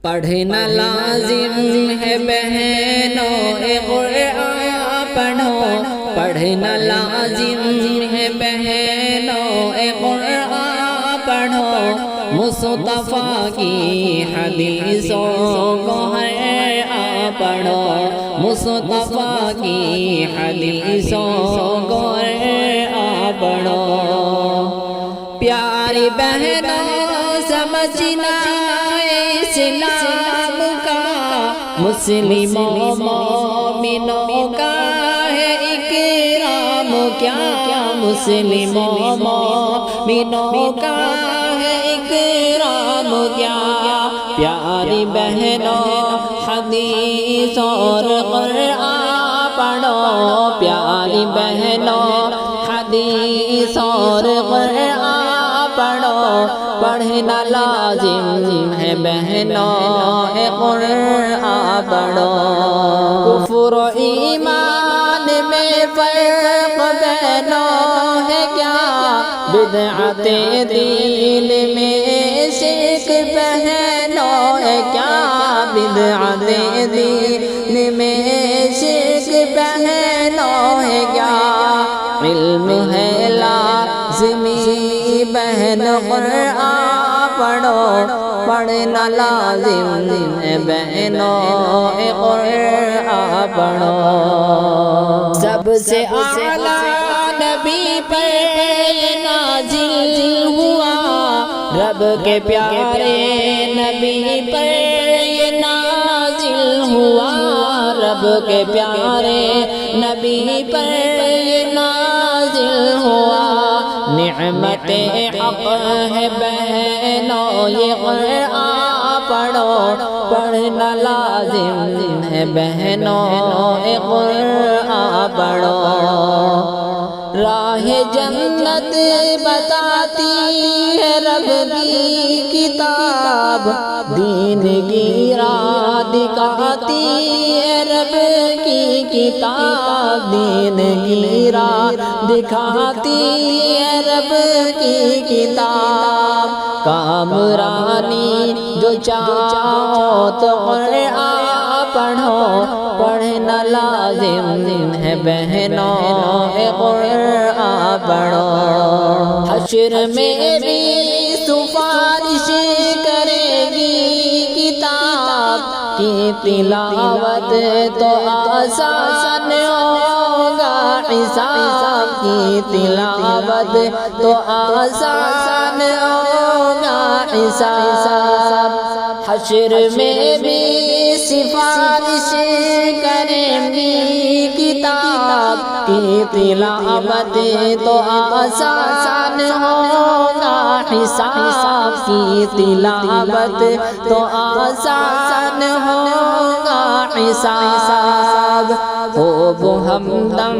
پڑھنا لازم ہے بہنوں قرآن پڑھو، پڑھنا لازم ہے بہنوں قرآن پڑھو، مصطفیٰ کی حدیثوں کو ہر پڑھو، مصطفیٰ کی حدیثوں کو ہر پڑھو۔ پیاری بہنوں سمجھنا اسلام کا، مسلموں مومنوں کا ہے اکرام، کیا مسلموں مومنوں کا ہے اکرام کیا۔ پیاری بہنوں حدیث اور قرآن پڑھو، پیاری بہنوں حدیث اور قرآن پڑھو، پڑھنا لازم ہے بہنوں قرآن پڑھو۔ کفر و ایمان میں فرق بہنوں ہے کیا، بدعت دین میں شرک بہنوں ہے کیا، بدعت دین میں شرک بہنوں ہے کیا۔ علم ہے لازمی بہن قرآن پڑھو، پڑھنا لازم ہے بہنوں قرآن پڑھو۔ سب سے اعلیٰ نبی پر نازل ہوا، رب کے پیارے نبی پر یہ نازل ہوا، رب کے پیارے نبی پر یہ نازل ہوا۔ نعمت حق ہے بہنوں یہ قرآن پڑھو، پڑھنا لازم ہے بہنوں قرآن پڑھو۔ راہ جنت بتاتی ہے رب کی کتاب، دین کی راہ دکھاتی ہے رب کی کتاب، دین کی راہ دکھاتی ہے رب کی کتاب۔ کامرانی جو چاہو تو قرآن پڑھو، پڑھنا لازم ہے بہنوں قرآن پڑھو۔ حشر میں بھی سفارش کرے گی کتاب کی تلاوت تو آسان ہوگا، حساب کی تلاوت تو آسان ہوگا حساب۔ حشر میں بھی سفارش کریں گی کتاب کی تلاوت تو آسان ہوگا، حساب کی تلاوت تو آسان ہوگا حساب۔ خوب ہمدم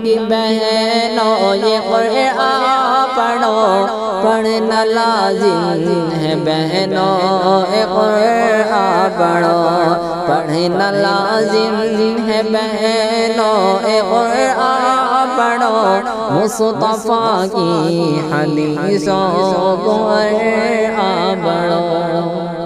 کی بہنوں یہ قرآن پڑھو، پڑھنا لازم ہے بہنوں قرآن پڑھو، پڑھنا لازم ہے بہنوں قرآن پڑھو، مصطفیٰ کی حدیثوں کو قرآن پڑھو۔